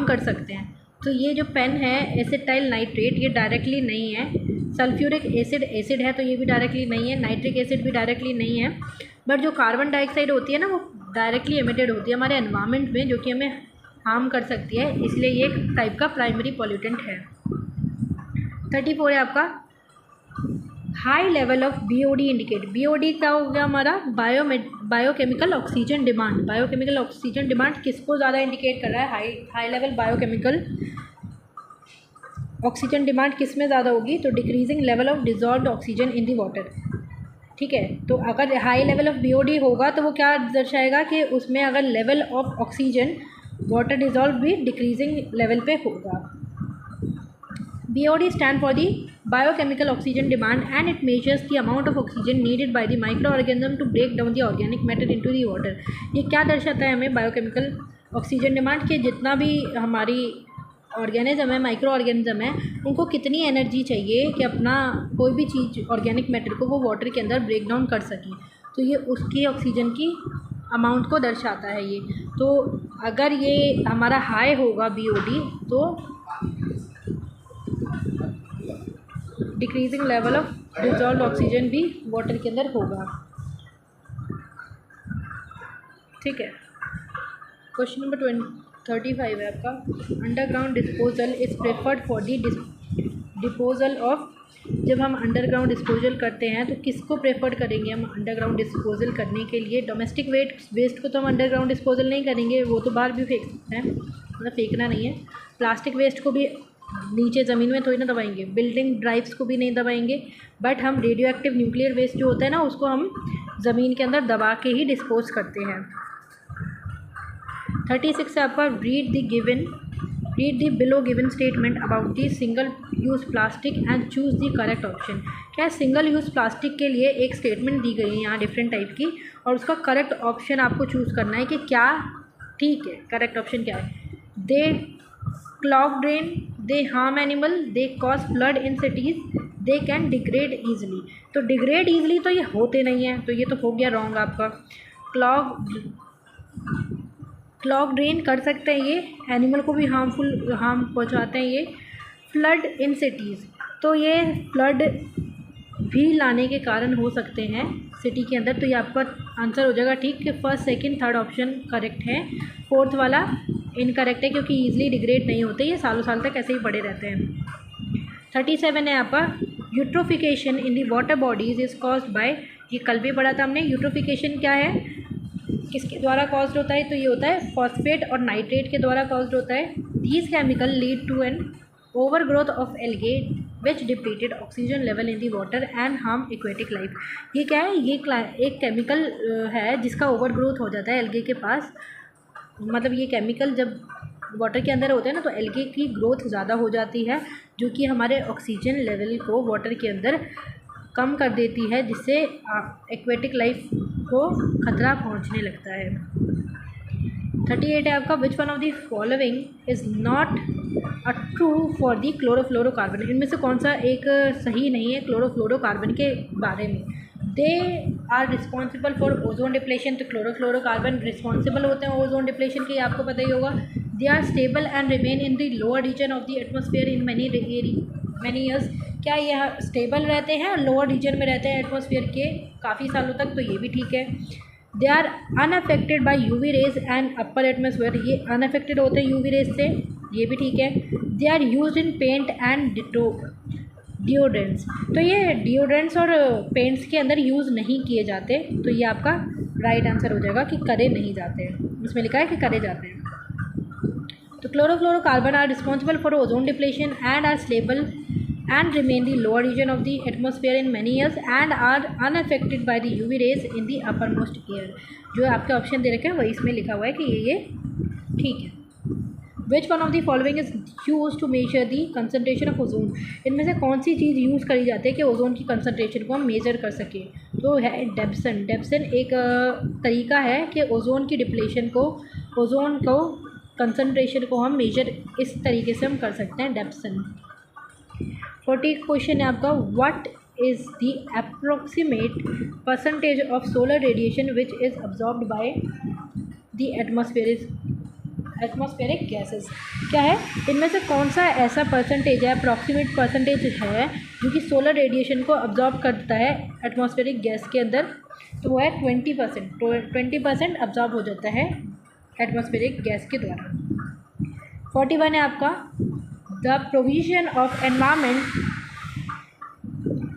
कर सकते हैं। तो ये जो पेन है एसिटाइल नाइट्रेट, ये डायरेक्टली नहीं है। सल्फ्यूरिक एसिड है तो ये भी डायरेक्टली नहीं है। नाइट्रिक एसिड भी डायरेक्टली नहीं है। बट जो कार्बन डाइऑक्साइड होती है ना, वो डायरेक्टली एमिटेड होती है हमारे एनवायरनमेंट में, जो कि हमें हार्म कर सकती है, इसलिए ये एक टाइप का प्राइमरी पॉल्यूटेंट है। 34 है आपका, high level of BOD indicate. BOD क्या हो गया हमारा? Biochemical oxygen demand. Biochemical oxygen demand किसको ज़्यादा इंडिकेट कर रहा है? High level biochemical oxygen demand किस में ज़्यादा होगी? तो decreasing level of dissolved oxygen in the water, ठीक है। तो अगर हाई लेवल ऑफ बीओडी होगा तो वो क्या दर्शाएगा कि उसमें अगर level of oxygen water dissolve भी डिक्रीजिंग लेवल पे होगा। BOD stand for the biochemical oxygen demand and it measures the amount of oxygen needed by the microorganism to break down the organic matter into the water। ये क्या दर्शाता है हमें? Biochemical oxygen demand के जितना भी हमारी ऑर्गेनिज्म है, माइक्रो ऑर्गेनिज्म है, उनको कितनी एनर्जी चाहिए कि अपना कोई भी चीज़ ऑर्गेनिक मैटर को वो वाटर के अंदर ब्रेक डाउन कर सकें, तो ये उसकी ऑक्सीजन की अमाउंट को दर्शाता है ये। तो अगर ये हमारा हाई होगा BOD तो decreasing level of dissolved oxygen भी वाटर के अंदर होगा, ठीक है। क्वेश्चन नंबर 35 है आपका, underground disposal is preferred for the disposal of. जब हम अंडरग्राउंड डिस्पोजल करते हैं तो किसको प्रेफर करेंगे हम अंडरग्राउंड डिस्पोजल करने के लिए? डोमेस्टिक वेस्ट को तो हम अंडरग्राउंड डिस्पोजल नहीं करेंगे, वो तो बाहर भी फेंक सकते हैं, मतलब फेंकना नहीं है। प्लास्टिक वेस्ट को भी नीचे ज़मीन में थोड़ी ना दबाएंगे, बिल्डिंग ड्राइव्स को भी नहीं दबाएंगे, बट हम रेडियो एक्टिव न्यूक्लियर वेस्ट जो होता है ना उसको हम ज़मीन के अंदर दबा के ही डिस्पोज करते हैं। 36 है आपका read the below given statement about the single use plastic and choose the correct option. क्या है, सिंगल यूज़ प्लास्टिक के लिए एक स्टेटमेंट दी गई है यहाँ डिफरेंट टाइप की, और उसका करेक्ट ऑप्शन आपको चूज़ करना है कि क्या ठीक है, करेक्ट ऑप्शन क्या है। They clog drain, they harm animal, they cause flood in cities, they can degrade easily. तो डिग्रेड ईजिली तो ये होते नहीं हैं, तो ये तो हो गया रॉन्ग आपका। क्लॉग ड्रेन कर सकते हैं, ये एनिमल को भी हार्म पहुंचाते हैं। ये फ्लड इन सिटीज़, तो ये फ्लड भी लाने के कारण हो सकते हैं सिटी के अंदर, तो ये आपका आंसर हो जाएगा ठीक। First second third option correct है, फोर्थ वाला इनकरेक्ट है क्योंकि ईजिली डिग्रेड नहीं होते, ये सालों साल तक ऐसे ही पड़े रहते हैं। 37 है आपका eutrophication in the water bodies is caused by, ये कल भी पढ़ा था हमने। यूट्रोफिकेशन क्या है, किसके द्वारा कॉज्ड होता है, तो ये होता है फॉस्फेट और नाइट्रेट के द्वारा कॉज्ड होता है। These chemical lead to an over growth of algae which depleted oxygen level in the water and harm aquatic life. ये क्या है, ये एक केमिकल है जिसका ओवर ग्रोथ हो जाता है एल्गे के पास, मतलब ये केमिकल जब वाटर के अंदर होते हैं ना तो एल्गे की ग्रोथ ज़्यादा हो जाती है, जो कि हमारे ऑक्सीजन लेवल को वाटर के अंदर कम कर देती है, जिससे एक्वेटिक लाइफ को खतरा पहुंचने लगता है। 38 है आपका which one of the following is not a true for the chlorofluorocarbon. इनमें से कौन सा एक सही नहीं है क्लोरोफ्लोरोकार्बन के बारे में। They are responsible for ozone depletion, तो क्लोरोफ्लोरोकार्बन रिस्पॉन्सिबल होते हैं ओजोन डिप्लेशन के, आपको पता ही होगा। They are stable and remain in the lower region of the atmosphere in many years. क्या यह स्टेबल रहते हैं, लोअर रीजन में रहते हैं एटमॉस्फेयर के काफ़ी सालों तक, तो ये भी ठीक है। They are unaffected by UV rays and upper atmosphere, ये अनअफेक्टेड होते हैं यूवी रेज से, ये भी ठीक है। They are used in paint and deodorants, तो ये डिओड्रेंट्स और पेंट्स के अंदर यूज़ नहीं किए जाते, तो ये आपका राइट आंसर हो जाएगा कि करे नहीं जाते हैं, उसमें लिखा है कि करे जाते हैं। तो chlorofluorocarbon are responsible for ozone depletion and are stable and remain the lower region of the atmosphere in many years and are unaffected by the UV rays in the uppermost air। जो आपके option दे रखे हैं वही इसमें लिखा हुआ है कि ये ठीक है। Which one of the following is use to measure the concentration of ozone, इनमें से कौन सी चीज़ यूज़ करी जाती है कि ओजोन की कंसनट्रेशन को हम मेजर कर सकें, तो है डेप्सन। डेप्सन एक तरीका है कि ओजोन की डिप्लेशन को, ओजोन को कंसनट्रेशन को हम मेजर इस तरीके से हम कर सकते हैं, डेप्सन। 40 क्वेश्चन है आपका what is the approximate percentage of solar radiation which is absorbed by the atmospheric gases. क्या है, इनमें से कौन सा ऐसा परसेंटेज है, अप्रॉक्सीमेट परसेंटेज है जो कि सोलर रेडिएशन को अब्जॉर्ब करता है एटमॉस्फेरिक गैस के अंदर, तो वो है 20%। 20% अब्जॉर्ब हो जाता है एटमॉस्फेरिक गैस के द्वारा। 41 है आपका the provision of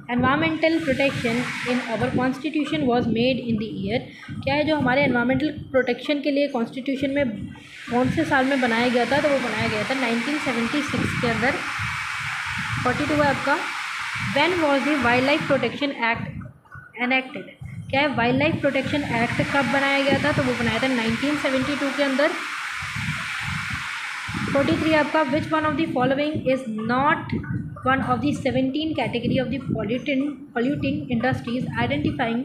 environmental protection in our constitution was made in the year. क्या है, जो हमारे एनवायरमेंटल प्रोटेक्शन के लिए कॉन्स्टिट्यूशन में कौन से साल में बनाया गया था, तो वो बनाया गया था 1976 के अंदर। 42 है आपका when was the wild life protection act enacted. क्या है, वाइल्ड लाइफ प्रोटेक्शन एक्ट कब बनाया गया था, तो वो बनाया था 1972 के अंदर। 43 आपका which one of the following is not one of the 17 category of the polluting industries identifying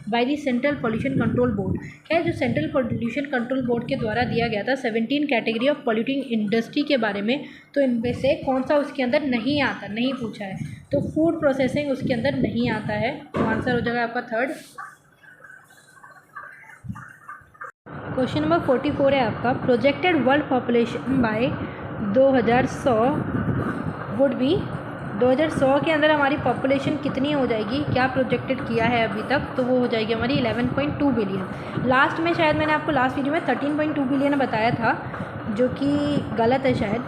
by the central pollution control board. क्या है, जो सेंट्रल पॉल्यूशन कंट्रोल बोर्ड के द्वारा दिया गया था 17 कैटेगरी ऑफ पॉल्यूटिंग इंडस्ट्री के बारे में, तो इनमें से कौन सा उसके अंदर नहीं आता, नहीं पूछा है, तो फूड प्रोसेसिंग उसके अंदर नहीं आता है, तो आंसर हो जाएगा आपका थर्ड। क्वेश्चन नंबर 44 है आपका projected world population bye 2100 would be. 2100 के अंदर हमारी पॉपुलेशन कितनी हो जाएगी, क्या प्रोजेक्टेड किया है अभी तक, तो वो हो जाएगी हमारी 11.2 बिलियन। लास्ट में शायद मैंने आपको लास्ट वीडियो में 13.2 बिलियन बताया था, जो कि गलत है शायद।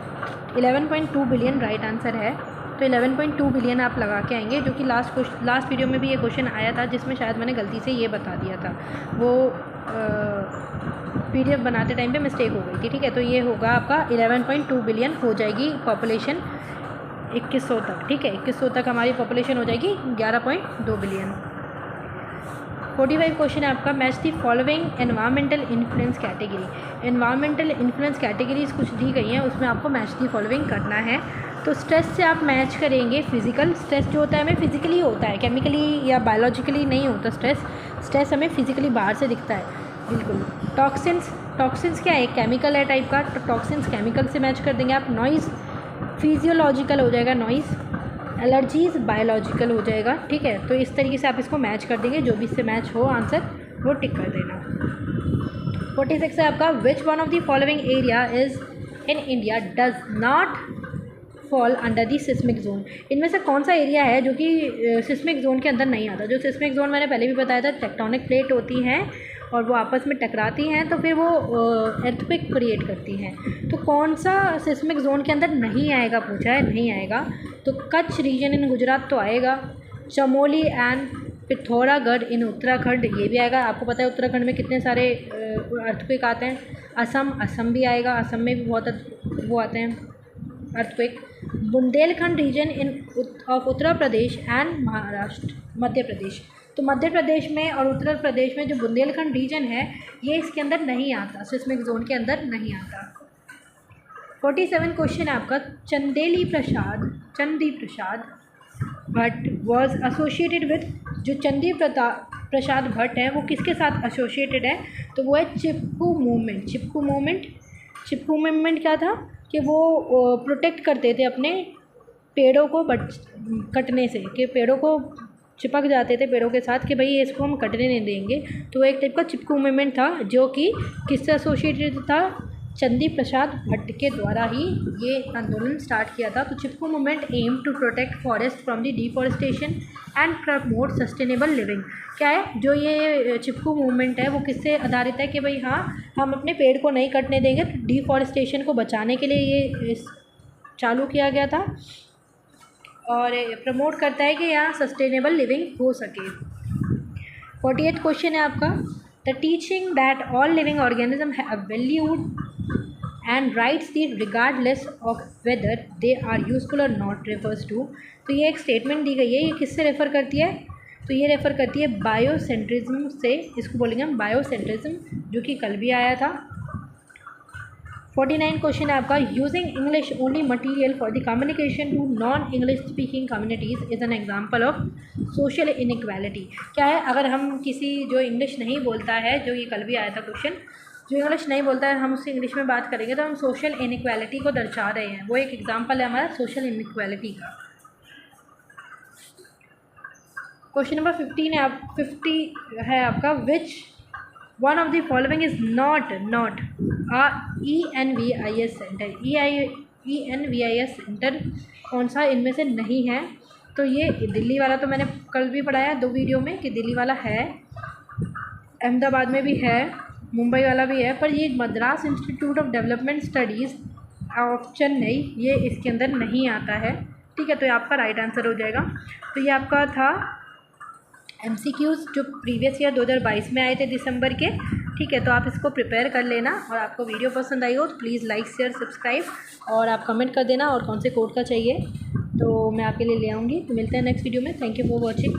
11.2 बिलियन राइट आंसर है, तो 11.2 बिलियन आप लगा के आएंगे, जो कि लास्ट वीडियो में भी ये क्वेश्चन आया था जिसमें शायद मैंने गलती से ये बता दिया था, वो PDF बनाते टाइम पे मिस्टेक हो गई थी, ठीक है। तो ये होगा आपका 11.2 बिलियन हो जाएगी पॉपुलेशन 2100 तक, ठीक है, 2100 तक हमारी पॉपुलेशन हो जाएगी 11.2 बिलियन। 45 क्वेश्चन है आपका, match the following environmental influence category. Environmental influence categories कुछ दी गई हैं, उसमें आपको मैच दी फॉलोइंग करना है। तो स्ट्रेस से आप मैच करेंगे फिजिकल स्ट्रेस जो होता है हमें फिजिकली होता है, केमिकली या बायोलॉजिकली नहीं होता स्ट्रेस हमें फिजिकली बाहर से दिखता है, बिल्कुल। टॉक्सिन्स क्या है, केमिकल है टाइप का, तो टॉक्सिन्स केमिकल से मैच कर देंगे आप। नॉइज़ फिजियोलॉजिकल हो जाएगा नॉइज़। एलर्जीज़ बायोलॉजिकल हो जाएगा, ठीक है। तो इस तरीके से आप इसको मैच कर देंगे, जो भी इससे मैच हो आंसर वो टिक कर देना। 46 है आपका, which one of the following area is in India does not fall under the seismic zone. इनमें से कौन सा एरिया है जो कि सिस्मिक जोन के अंदर नहीं आता। जो सिस्मिक जोन मैंने पहले भी बताया था, टेक्टोनिक प्लेट होती हैं और वो आपस में टकराती हैं तो फिर वो एर्थक्वेक क्रिएट करती हैं। तो कौन सा सिस्मिक जोन के अंदर नहीं आएगा पूछा है, नहीं आएगा। तो कच्छ रीजन इन गुजरात तो आएगा, चमोली एंड पिथौरागढ़ इन उत्तराखंड ये भी आएगा। आपको पता है उत्तराखंड में कितने सारे अर्थक्वेक आते हैं। असम भी आएगा, असम में भी बहुत वो आते हैं earthquake. Bundelkhand region in of Uttar Pradesh and Maharashtra Madhya Pradesh. तो मध्य प्रदेश में और उत्तर प्रदेश में जो बुंदेलखंड रीजन है ये इसके अंदर नहीं आता, सिस्मिक जोन के अंदर नहीं आता। 47 क्वेश्चन है आपका, चंदी Prasad Bhatt was associated with. जो चंदी प्रसाद भट्ट है वो किसके साथ एसोसिएटेड है, तो वो है चिपकू मूवमेंट क्या था कि वो प्रोटेक्ट करते थे अपने पेड़ों को कटने से, कि पेड़ों को चिपक जाते थे पेड़ों के साथ कि भाई इसको हम कटने नहीं देंगे। तो एक टाइप का चिपकू मूवमेंट था जो कि किससे एसोसिएटेड था, चंदी प्रसाद भट्ट के द्वारा ही ये आंदोलन स्टार्ट किया था। तो Chipko movement aim to protect forest from the deforestation and promote sustainable living. क्या है, जो ये चिपकू मूवमेंट है वो किससे आधारित है कि भाई हाँ हम अपने पेड़ को नहीं कटने देंगे। तो डिफॉरेस्टेशन को बचाने के लिए ये चालू किया गया था और प्रमोट करता है कि यहाँ सस्टेनेबल लिविंग हो सके। 48 क्वेश्चन है आपका, the teaching that all living organism have valued and rights the regardless of whether they are useful or not refers to. तो ये एक स्टेटमेंट दी गई है, ये किससे रेफ़र करती है, तो ये रेफ़र करती है बायोसेंट्रिज्म से। इसको बोलेंगे हम बायोसेंट्रिज्म, जो कि कल भी आया था। 49 क्वेश्चन है आपका, using English only material for the communication to non English speaking communities is an example of social inequality. क्या है, अगर हम किसी जो इंग्लिश नहीं बोलता है, जो ये कल भी आया था क्वेश्चन, जो इंग्लिश नहीं बोलता है हम उससे इंग्लिश में बात करेंगे तो हम सोशल इनइक्वालिटी को दर्शा रहे हैं। वो एक एग्जाम्पल है हमारा सोशल इनइक्वालिटी का। क्वेश्चन नंबर 50 है आपका, which one of the following is not ENVIS centre. ENVIS centre कौन सा इनमें से नहीं है, तो ये दिल्ली वाला तो मैंने कल भी पढ़ाया 2 वीडियो में कि दिल्ली वाला है, अहमदाबाद में भी है, मुंबई वाला भी है, पर ये Madras institute of development studies of Chennai ये इसके अंदर नहीं आता है, ठीक है। तो ये आपका राइट आंसर हो जाएगा। तो ये आपका था MCQs जो प्रीवियस ईयर 2022 में आए थे दिसंबर के, ठीक है। तो आप इसको प्रिपेयर कर लेना और आपको वीडियो पसंद आई हो तो प्लीज़ लाइक शेयर सब्सक्राइब और आप कमेंट कर देना और कौन से कोड का चाहिए तो मैं आपके लिए ले आऊँगी। तो मिलते हैं नेक्स्ट वीडियो में। Thank you for watching.